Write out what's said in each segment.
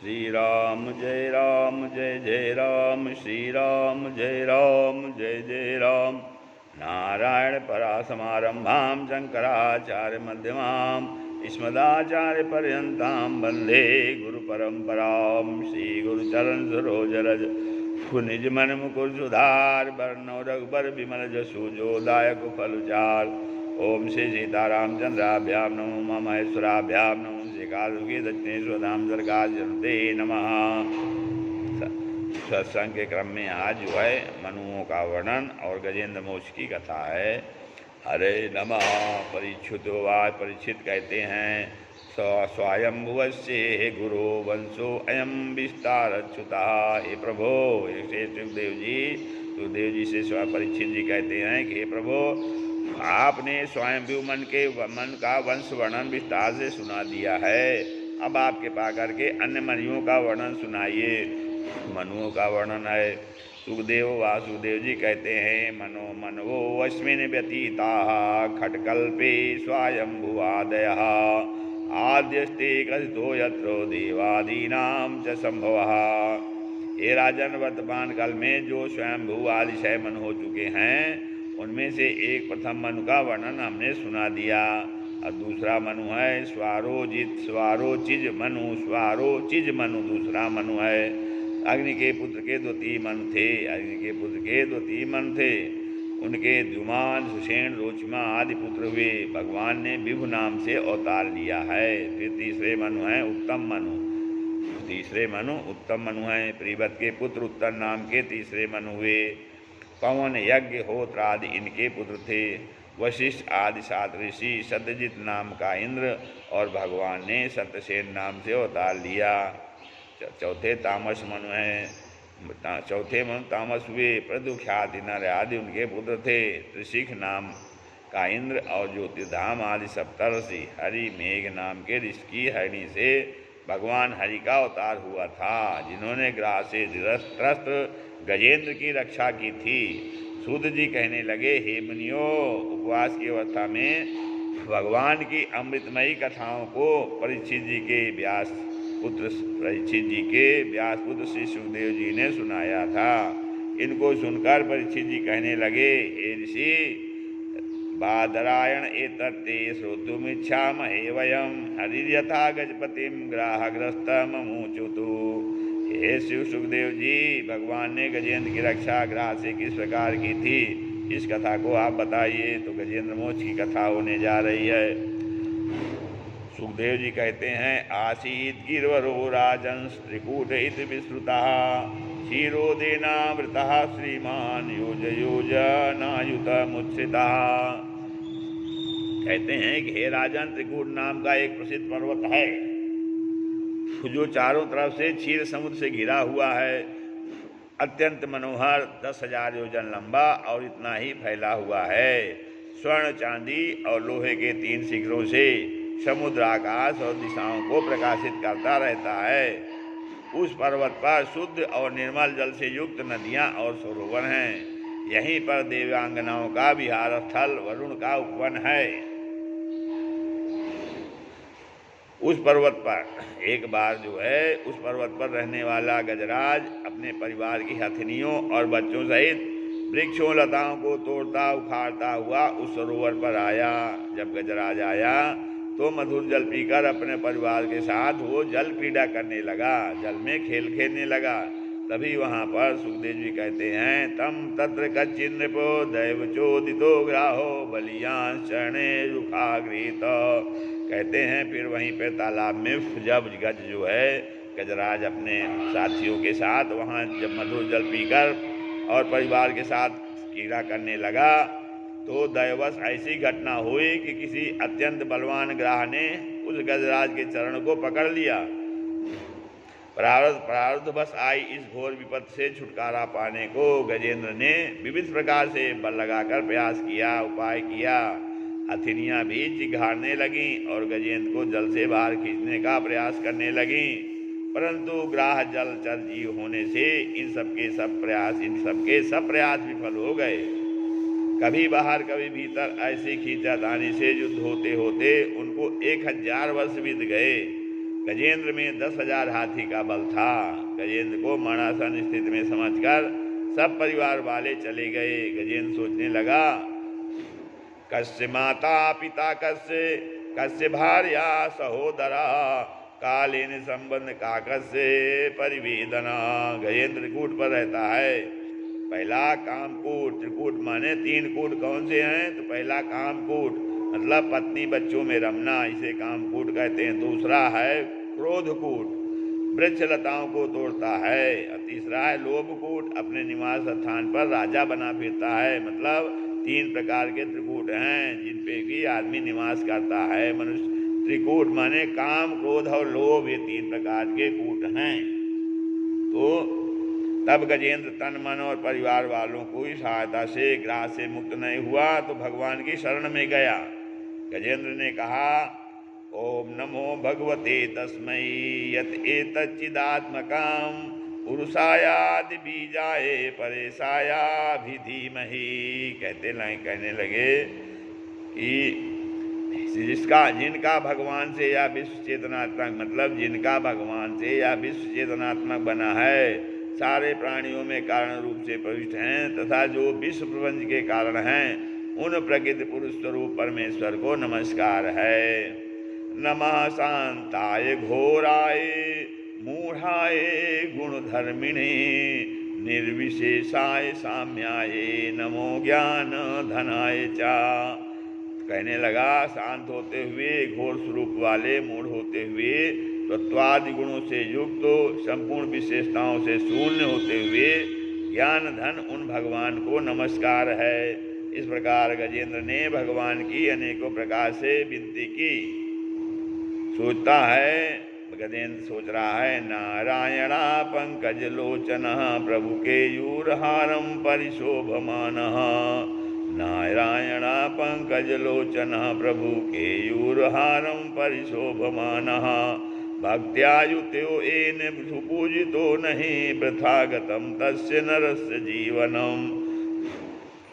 जय राम जय जय राम, श्री राम जय राम जय जय राम। नारायण परासमारंभां शंकराचार्य मध्यमाम् अस्मदाचार्य पर्यन्तां वन्दे गुरुपरम्परां। श्री गुरुचरण सरोज रज निज मन मुकुर सुधार, वर्णो रघुबर विमल जसु जो दायक फलचार। ओम श्री सीतारामचंद्राभ्याम नमो महेश्वराभ्याम नमो श्री कालुकी दक्षिणेश्वराम सर्गाजनते नमः। सत्संग के क्रम में आज जो है मनुओं का वर्णन और गजेंद्र मोक्ष की कथा है। हरे नमः। परीक्षित कहते हैं स्वयंभुवस्य गुरु वंशो अयम विस्तारच्युता। हे प्रभो, हे सुखदेव जी से परीक्षित जी कहते हैं कि हे प्रभो, आपने स्वयंभू मन का वंश वर्णन विस्तार से सुना दिया है। अब आप कृपा करके अन्य मनुओं का वर्णन सुनाइए। मनुओं का वर्णन है। सुखदेव वासुदेव जी कहते हैं मनवो अस्मिन् व्यतीता खटकल्पे स्वयंभुवादयः आद्यस्ते कथितो यत्रो देवादीनां च संभवः। हे राजन, वर्तमान काल में जो स्वयंभू आदि 6 मन हो चुके हैं, उनमें से एक प्रथम मनु का वर्णन हमने सुना दिया। और दूसरा मनु है स्वारोचिज मनु दूसरा मनु है। अग्नि के पुत्र के द्वितीय मनु थे। उनके द्युमान, सुषेण, रोचमा आदि पुत्र हुए। भगवान ने विभु नाम से अवतार लिया है। फिर तीसरे मनु है उत्तम मनु है। प्रीवत के पुत्र उत्तर नाम के तीसरे मनु हुए। पवन, यज्ञ, होत्र आदि इनके पुत्र थे। वशिष्ठ आदि 7 ऋषि, सत्यजित नाम का इंद्र और भगवान ने सत्यसेन नाम से अवतार लिया। चौथे मनु तामस हुए। प्रदुख्याति नर आदि उनके पुत्र थे। ऋषिक नाम का इंद्र और ज्योतिर्धाम आदि सप्तर्षि। हरि, मेघ नाम के ऋषि हरिणी से भगवान हरि का अवतार हुआ था, जिन्होंने ग्राह से त्रस्त गजेंद्र की रक्षा की थी। सूत जी कहने लगे, हे मुनियों, उपवास की अवस्था में भगवान की अमृतमयी कथाओं को परीक्षित जी के व्यास पुत्र श्री सुखदेव जी ने सुनाया था। इनको सुनकर परीक्षित जी कहने लगे, हे ऋषि, बादरायण एतत्ते श्रोतुमिच्छामहे वयं हरिर्यथा गजपतिं ग्राहग्रस्तममुचुतु। हे शिव सुखदेव जी, भगवान ने गजेंद्र की रक्षा ग्राह से किस प्रकार की थी, इस कथा को आप बताइए। तो गजेंद्र मोक्ष की कथा होने जा रही है। सुखदेव जी कहते हैं, आसीत गिरवरो राजंस त्रिकूट इत विस्तृता क्षीरोदेनावृतः श्रीमान योजनायुत मुच्छ्रिता। कहते हैं कि हे राजन, त्रिकूट नाम का एक प्रसिद्ध पर्वत है, जो चारों तरफ से क्षीर समुद्र से घिरा हुआ है। अत्यंत मनोहर, 10,000 योजन लंबा और इतना ही फैला हुआ है। स्वर्ण, चांदी और लोहे के 3 शिखरों से समुद्र, आकाश और दिशाओं को प्रकाशित करता रहता है। उस पर्वत पर शुद्ध और निर्मल जल से युक्त नदियां और सरोवर हैं। यहीं पर देवांगनाओं का विहार स्थल वरुण का उपवन है। उस पर्वत पर एक बार जो है, उस पर्वत पर रहने वाला गजराज अपने परिवार की हथिनियों और बच्चों सहित वृक्षों लताओं को तोड़ता उखाड़ता हुआ उस सरोवर पर आया। जब गजराज आया तो मधुर जल पीकर अपने परिवार के साथ वो जल क्रीड़ा करने लगा, जल में खेल खेलने लगा। तभी वहाँ पर सुखदेव जी कहते हैं, तम तत्र कच्चिन्नृपो दैव चोदितो ग्राहो बलियांश चरणे रुखागृहीत। कहते हैं फिर वहीं पे तालाब में जब गज जो है गजराज अपने साथियों के साथ वहाँ जब मधुर जल पीकर और परिवार के साथ क्रीड़ा करने लगा, तो दैवश ऐसी घटना हुई कि किसी अत्यंत बलवान ग्राह ने उस गजराज के चरण को पकड़ लिया। प्रारब्ध बस आई इस घोर विपत्ति से छुटकारा पाने को गजेंद्र ने विविध प्रकार से बल लगाकर प्रयास किया, उपाय किया। हथिनियाँ भी चिघाड़ने लगीं और गजेंद्र को जल से बाहर खींचने का प्रयास करने लगीं, परंतु ग्राह जलचर जीव होने से इन सबके सब प्रयास विफल हो गए। कभी बाहर कभी भीतर ऐसी खींचातानी से युद्ध होते होते उनको 1000 वर्ष बीत गए। गजेंद्र में 10,000 हाथी का बल था। गजेंद्र को मरणासन स्थिति में समझकर सब परिवार वाले चले गए। गजेंद्र सोचने लगा, कस्य माता पिता कस्य भार्या सहोदरा कालीन संबंध काकस्य परिवेदना। गजेंद्र त्रिकूट पर रहता है। पहला कामकूट, त्रिकूट माने 3 कूट कौन से हैं? तो पहला कामकूट मतलब पत्नी बच्चों में रमना, इसे कामकूट कहते हैं। दूसरा है क्रोधकूट, वृक्ष लताओं को तोड़ता है। और तीसरा है लोभकूट, अपने निवास स्थान पर राजा बना फिरता है। मतलब 3 प्रकार के त्रिकूट हैं जिन पे भी आदमी निवास करता है मनुष्य। त्रिकूट माने काम, क्रोध और लोभ, ये 3 प्रकार के कूट हैं। तो तब गजेंद्र तन मन और परिवार वालों की सहायता से ग्रास से मुक्त नहीं हुआ तो भगवान की शरण में गया। गजेंद्र ने कहा, ओम नमो भगवते तस्मै यत एतच्चिदात्मकं पुरुषायादि बीजाय परेशाया भी धीमहि। कहने लगे कि जिनका भगवान से या विश्व चेतनात्मक, मतलब जिनका भगवान से या विश्व चेतनात्मक बना है, सारे प्राणियों में कारण रूप से प्रविष्ट हैं तथा जो विश्व प्रपंच के कारण हैं, उन प्रकृति पुरुष स्वरूप परमेश्वर को नमस्कार है। नमः शांताय घोराय मूढ़ाय गुणधर्मिणे निर्विशेषाय साम्याय नमो ज्ञान धनाय चा। कहने लगा, शांत होते हुए, घोर स्वरूप वाले, मूढ़ होते हुए, तत्वादि गुणों से युक्त, संपूर्ण विशेषताओं से शून्य होते हुए ज्ञान धन उन भगवान को नमस्कार है। इस प्रकार गजेंद्र ने भगवान की अनेकों प्रकार से विनती की। सोचता है, गजेंद्र सोच रहा है, नारायणा पंकज लोचन प्रभु के यूरहारम परिशोभमान। नारायणा पंकज लोचन प्रभु के यूरहारम परिशोभमान। भक्त्यायुतो येन सुपूजितो नहीं वृथागतम तस्य नरस्य जीवनम।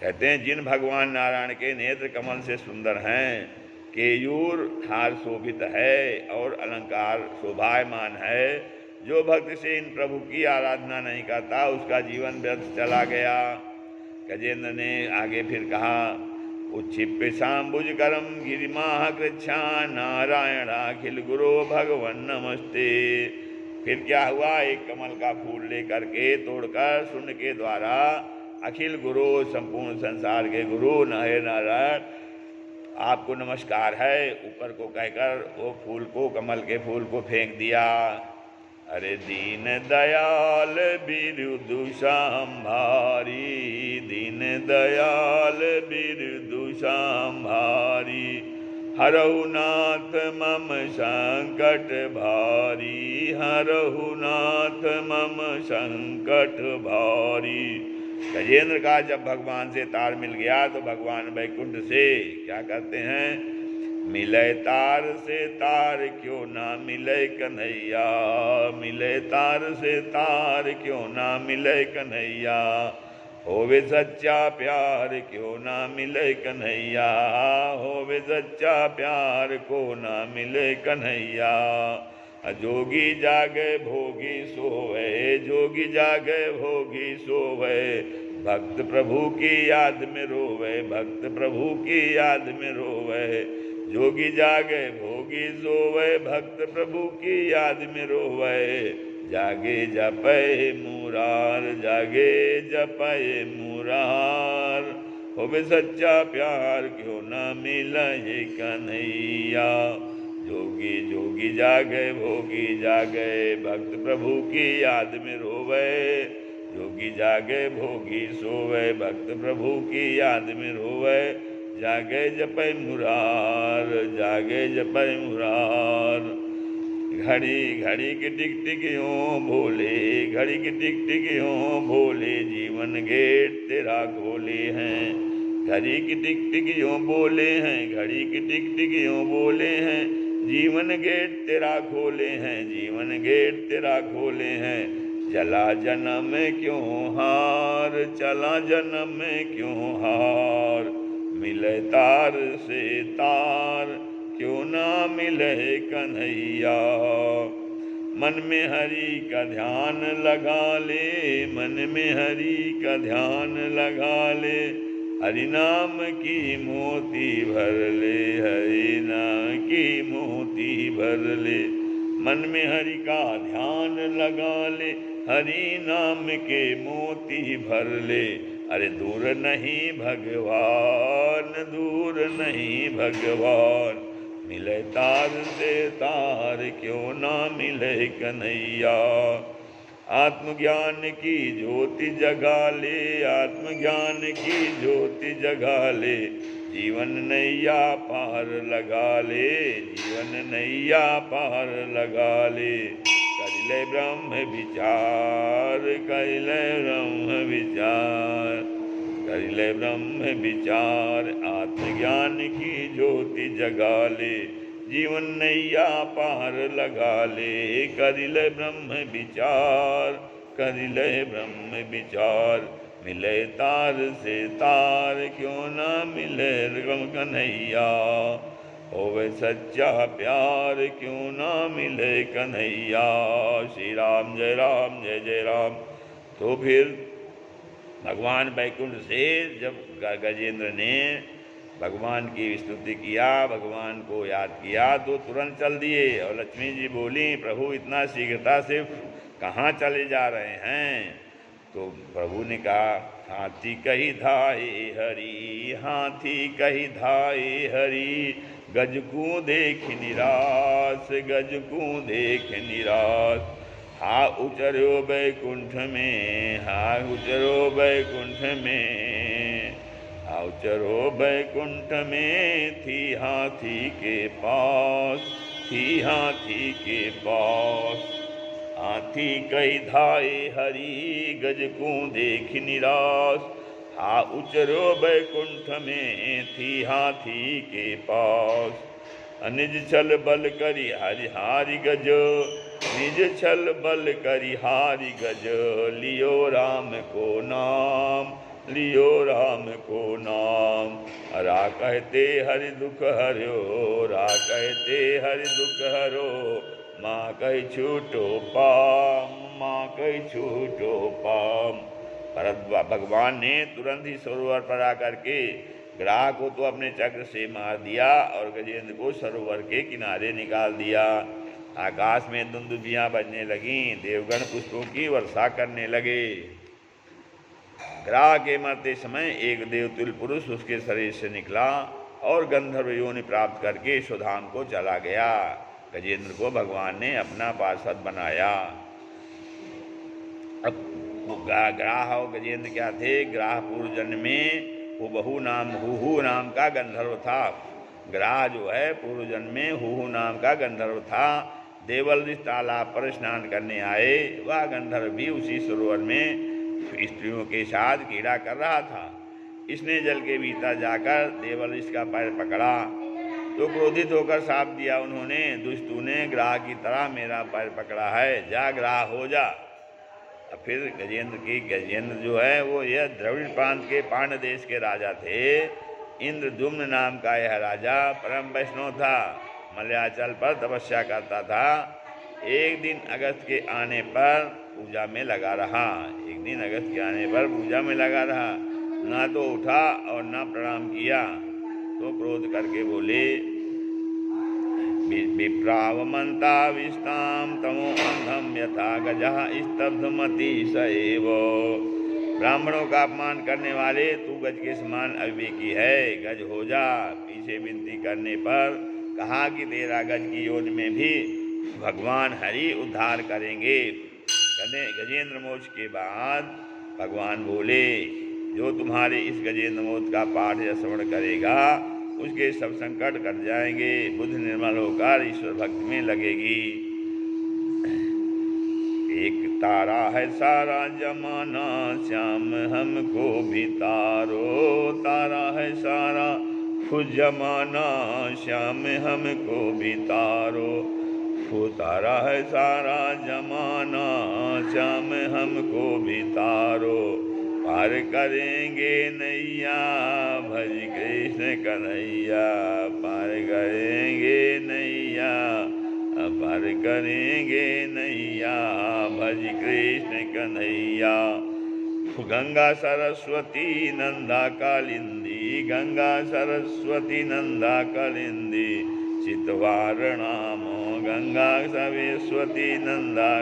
कहते हैं, जिन भगवान नारायण के नेत्र कमल से सुंदर हैं, केयूर हार शोभित है और अलंकार शोभायमान है, जो भक्ति से इन प्रभु की आराधना नहीं करता उसका जीवन व्यर्थ चला गया। गजेंद्र ने आगे फिर कहा, उच्छिप्य शाम्बुज करम गिरिमाह कृच्छा नारायणाखिल गुरो भगवन नमस्ते। फिर क्या हुआ, एक कमल का फूल लेकर के तोड़कर शून्य के द्वारा अखिल गुरु, संपूर्ण संसार के गुरु नारायण आपको नमस्कार है, ऊपर को कहकर वो फूल को, कमल के फूल को फेंक दिया। अरे दीन दयाल बिरुदु संभारी, दीन दयाल बिरुदु संभारी, हरहु नाथ मम संकट भारी, हरहु नाथ मम संकट भारी। गजेंद्र का जब भगवान से तार मिल गया तो भगवान वैकुंठ से क्या करते हैं, मिले तार से तार क्यों ना मिले कन्हैया, मिले तार से तार क्यों ना मिले कन्हैया, होवे सच्चा प्यार क्यों ना मिले कन्हैया, होवे सच्चा प्यार को ना मिले कन्हैया। जोगी जागे भोगी सोवे, जोगी जागे भोगी सोवे, भक्त प्रभु की याद में रोवे, भक्त प्रभु की याद में रोवे। जोगी जागे भोगी सोवे, भक्त प्रभु की याद में रोवे। जागे जपे मुरार, जागे जपे मुरार, होवे सच्चा प्यार क्यों ना मिले कन्हैया। जोगी जोगी जागे भोगी जागे, भक्त प्रभु की याद में रोवे। जोगी जागे भोगी सोवे, भक्त प्रभु की याद में रोवे। जागे जपै मुरार, जागे जपै मुरार। घड़ी घड़ी की टिक टिक यूं बोले, घड़ी की टिक टिक यूं बोले, जीवन गेट तेरा खोले हैं। घड़ी की टिक टिक यूं बोले हैं, घड़ी की टिक टिक यूं बोले हैं, जीवन गेट तेरा खोले हैं, जीवन गेट तेरा खोले हैं। चला जन्म में क्यों हार, चला जन्म में क्यों हार, मिले तार से तार क्यों ना मिले कन्हैया। मन में हरि का ध्यान लगा ले, मन में हरि का ध्यान लगा ले, हरि नाम की मोती भर ले, हरि नाम की मोती भर ले। मन में हरि का ध्यान लगा ले, हरि नाम के मोती भर ले। अरे दूर नहीं भगवान, दूर नहीं भगवान, मिले तार से तार क्यों ना मिले कन्हैया। आत्मज्ञान की ज्योति जगा ले, आत्मज्ञान की ज्योति जगा ले, जीवन नैया पार लगा ले, जीवन नैया पार लगा ले। कर ले ब्रह्म विचार, कर ले ब्रह्म विचार, कर ले ब्रह्म विचार, आत्मज्ञान की ज्योति जगा ले, जीवन नैया पार लगा ले। कर ले ब्रह्म विचार, कर ले ब्रह्म विचार, मिले तार से तार क्यों ना मिले रघुम कन्हैया। होवे सच्चा प्यार क्यों ना मिले कन्हैया। श्री राम जय राम जय जय राम। तो फिर भगवान वैकुंठ से जब गजेंद्र ने भगवान की स्तुति किया, भगवान को याद किया, तो तुरंत चल दिए। और लक्ष्मी जी बोली, प्रभु इतना शीघ्रता से कहाँ चले जा रहे हैं। तो प्रभु ने कहा, हाथी कही धाए हरि, हाथी कही धाए हरि, गज को देख निराश, गज को देख निराश। हा उचरो बैकुंठ में, हा उचरो बैकुंठ में, हा उचरो बैकुंठ में, थी हाथी के पास, थी हाथी के पास। हाथी कई धाए हरि, गज को देख निराश, हा उचरो बैकुंठ में, थी हाथी के पास। निज छल बल करी हरि हारि गज, निज छल बल करी हारि गज, लियो राम को नाम, लियो राम को नाम। रा कहते हरि दुख हरो, रा कहते हरि दुख हरो, माँ कही छूटो पाम, माँ कही छूटो पाम। पर भगवान ने तुरंत ही सरोवर पर आकर के ग्राह को तो अपने चक्र से मार दिया और गजेंद्र को सरोवर के किनारे निकाल दिया। आकाश में दुंदुभियां बजने लगीं, देवगण पुष्पों की वर्षा करने लगे। ग्राह के मरते समय एक देवतुल पुरुष उसके शरीर से निकला और गंधर्व योनि प्राप्त करके स्वधाम को चला गया। गजेंद्र को भगवान ने अपना पार्षद बनाया। अब ग्राह और गजेंद्र क्या थे? ग्राह पूर्व जन्म में हुबहू नाम हुहू नाम का गंधर्व था। ग्राह जो है पूर्व जन्म में हुहू नाम का गंधर्व था। देवल तालाब पर स्नान करने आए, वह गंधर्व भी उसी सरोवर में स्त्रियों के साथ क्रीड़ा कर रहा था। इसने जल के भीतर जाकर देवल का पैर पकड़ा तो क्रोधित होकर साप दिया उन्होंने, दुष्ट तूने ग्राह की तरह मेरा पैर पकड़ा है, जा ग्राह हो जा। फिर गजेंद्र जो है वो यह द्रविड़ प्रांत के पांड्य देश के राजा थे। इंद्रद्युम्न नाम का यह राजा परम वैष्णव था, मलयाचल पर तपस्या करता था। एक दिन अगस्त के आने पर पूजा में लगा रहा, एक दिन अगस्त के आने पर पूजा में लगा रहा, ना तो उठा और ना प्रणाम किया। तो क्रोध करके बोले, विप्रावमंता विस्ताम तमो अंधम यथा गजः स्तब्धमति स एव। ब्राह्मणों का अपमान करने वाले तू गज के समान अविवेकी है, गज हो जा। पीछे विनती करने पर कहा कि तेरा गज की योनि में भी भगवान हरि उद्धार करेंगे। गजेंद्र मोक्ष के बाद भगवान बोले, जो तुम्हारे इस गजेंद्र मोक्ष का पाठ या श्रवण करेगा उसके सब संकट कट जाएंगे, बुद्धि निर्मल होकर ईश्वर भक्ति में लगेगी। एक तारा है सारा जमाना, श्याम हमको भी तारो, तारा है सारा जमाना, श्याम हमको भी तारो। तारा है सारा जमाना, श्याम हमको भी तारो। पार करेंगे नैया भज कृष्ण कन्हैया, पार करेंगे नैया, पार करेंगे नैया भज कृष्ण कन्हैया। गंगा सरस्वती नंदा कालिंदी, गंगा सरस्वती नंदा कालिंदी, चितवारणामो गंगा सरस्वती नंदा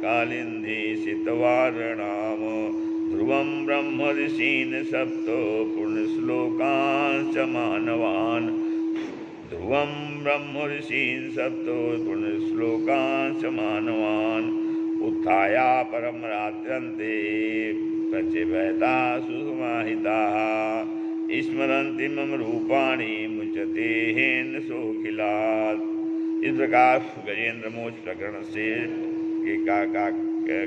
कालिंदी चितवारणामो। ध्रुवं ब्रह्म ऋषीन् सप्तो पुण्यश्लोकांश्च मानवान्, ध्रुवं ब्रह्म ऋषीन् सप्तो पुण्यश्लोकांश्च मानवान्। उत्थाया परं रात्रन्ते प्रचिवैता सुसमाहिताः, स्मरन्ति मम रूपाणि मुच्यते हेन सोऽखिलात्। इस प्रकार गजेंद्र मोक्ष प्रकरण से का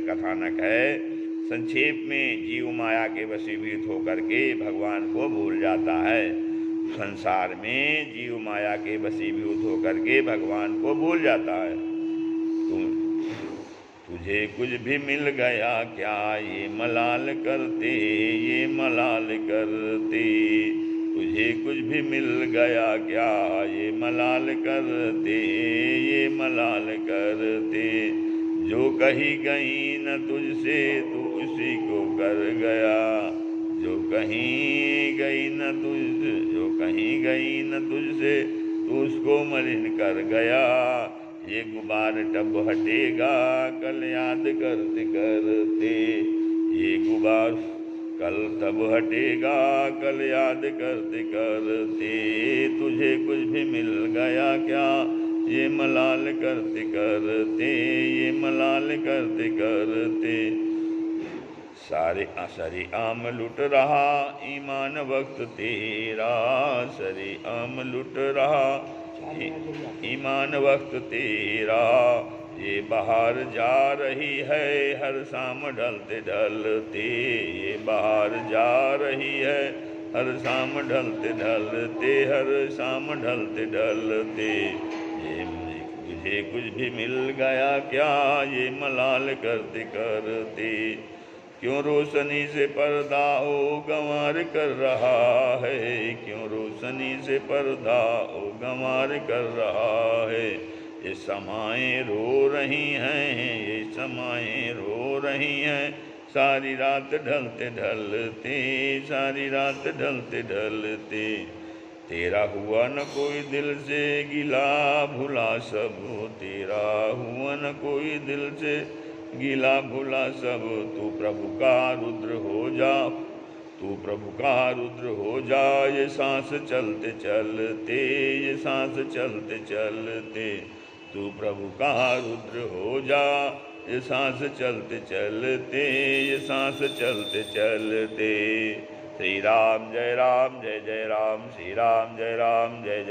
कथानक है। संक्षेप में जीव माया के वशीभूत होकर के भगवान को भूल जाता है। संसार में जीव माया के वशीभूत होकर के भगवान को भूल जाता है। तुझे कुछ भी मिल गया क्या ये मलाल करते, ये मलाल करते, तुझे कुछ भी मिल गया क्या ये मलाल करते, ये मलाल करते। जो कही गई न तुझसे तू उसी को कर गया, जो कहीं गई न तुझ, जो कहीं गई न तुझसे तू उसको मलिन कर गया। ये गुबार टब हटेगा कल याद करते करते, ये गुबार कल तब हटेगा कल याद करते करते। तुझे कुछ भी मिल गया क्या ये मलाल करते करते, ये मलाल करते करते। सारे असरी आम लुट रहा ईमान वक्त तेरा, सरी आम लुट रहा ईमान वक्त तेरा। ये बाहर जा रही है हर शाम ढलते ढलते, ये बाहर जा रही है हर शाम ढलते ढलते, हर शाम ढलते ढलते। ये मुझे कुछ भी मिल गया क्या ये मलाल करते करते। क्यों रोशनी से पर्दा ओ गंवार कर रहा है, क्यों रोशनी से पर्दा ओ गंवार कर रहा है। ये समाएं रो रही हैं, ये समाएं रो रही हैं, सारी रात ढलते ढलते, सारी रात ढलते ढलते। तेरा हुआ न कोई दिल से गिला भुला सब, तेरा हुआ न कोई दिल से गिला भुला सब। तू प्रभु का रुद्र हो जा, तू प्रभु का रुद्र हो जा। ये सांस चलते चलते, ये सांस चलते चलते। तू प्रभु का रुद्र हो जा, ये सांस चलते चलते, ये सांस चलते चलते। श्री राम जय राम जय जय राम, श्री राम जय जय